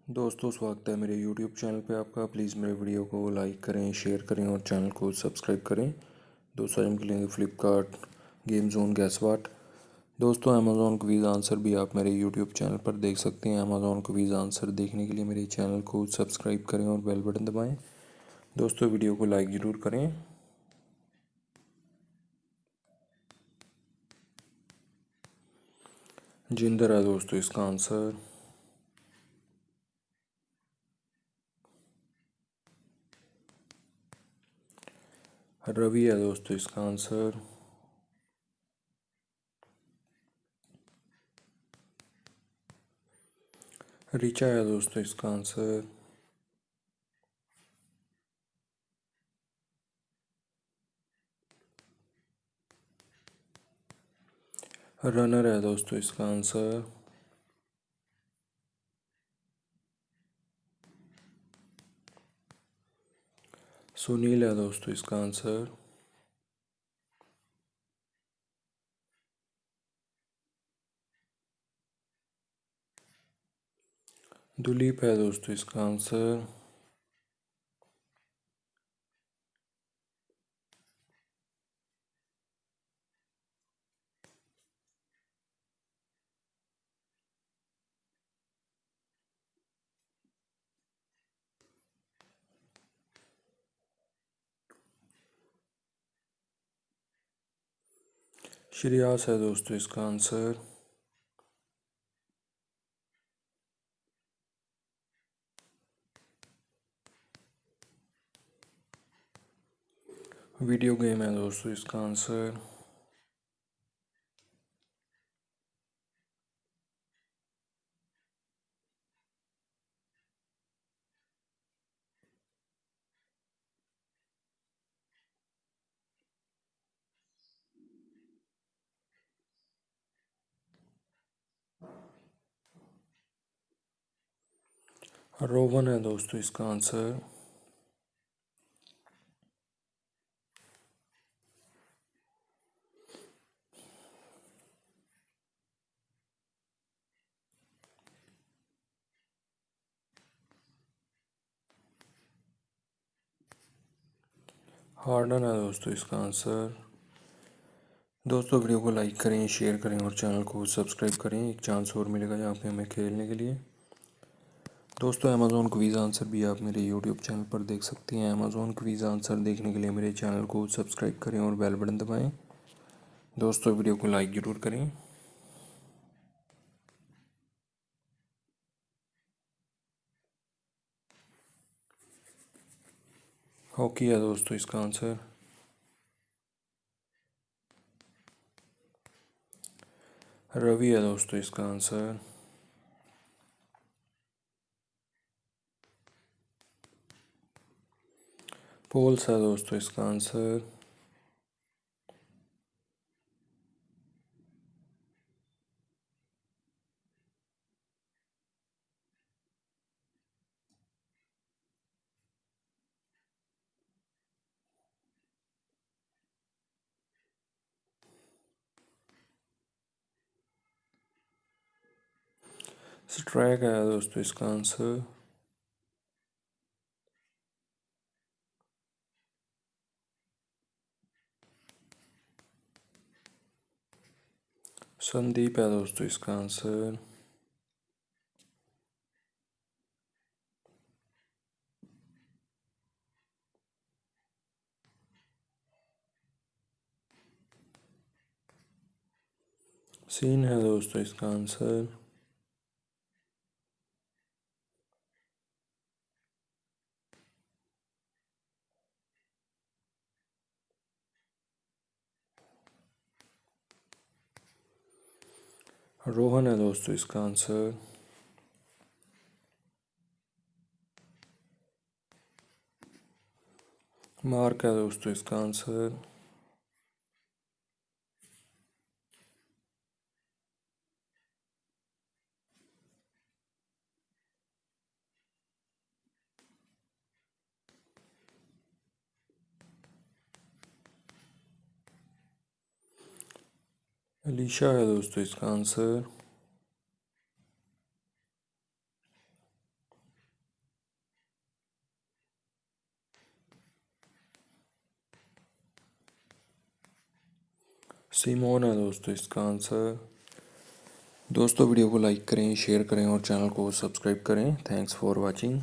दोस्तों, स्वागत है मेरे YouTube चैनल पे आपका। प्लीज़ मेरे वीडियो को लाइक करें, शेयर करें और चैनल को सब्सक्राइब करें। दोस्तों, आज हम खेलेंगे फ्लिपकार्ट गेम जोन गैस वाट। दोस्तों, अमेज़ॉन क्विज़ आंसर भी आप मेरे YouTube चैनल पर देख सकते हैं। अमेज़ॉन क्विज़ आंसर देखने के लिए मेरे चैनल को सब्सक्राइब करें और बेल बटन दबाएँ। दोस्तों, वीडियो को लाइक ज़रूर करें। जिंदर है दोस्तों इसका आंसर। रवि है दोस्तों इसका आंसर। ऋचा है दोस्तों इसका आंसर। रनर है दोस्तों इसका आंसर। सुनील है दोस्तों इसका आंसर। दुलीप है दोस्तों इसका आंसर। श्रेयास है दोस्तों इसका आंसर। वीडियो गेम है दोस्तों इसका आंसर। रोवन है दोस्तों इसका आंसर। हार्डन है दोस्तों इसका आंसर। दोस्तों, वीडियो को लाइक करें, शेयर करें और चैनल को सब्सक्राइब करें। एक चांस और मिलेगा यहाँ पे हमें खेलने के लिए। दोस्तों, अमेज़ॉन क्विज़ आंसर भी आप मेरे यूट्यूब चैनल पर देख सकते हैं। अमेज़ॉन क्विज़ आंसर देखने के लिए मेरे चैनल को सब्सक्राइब करें और बेल बटन दबाएं। दोस्तों, वीडियो को लाइक ज़रूर करें। हॉकी है दोस्तों इसका आंसर। रवि है दोस्तों इसका आंसर। पोल्स है दोस्तों इसका आंसर। स्ट्राइक है दोस्तों इसका आंसर। संदीप है दोस्तों इसका आंसर। सीन है दोस्तों इसका आंसर। रोहन है दोस्तों इसका आंसर। मार्क है दोस्तों इसका आंसर। अलीशा है दोस्तों इसका आंसर। सिमोन है दोस्तों इसका आंसर। दोस्तों वीडियो को लाइक करें, शेयर करें और चैनल को सब्सक्राइब करें। Thanks for watching.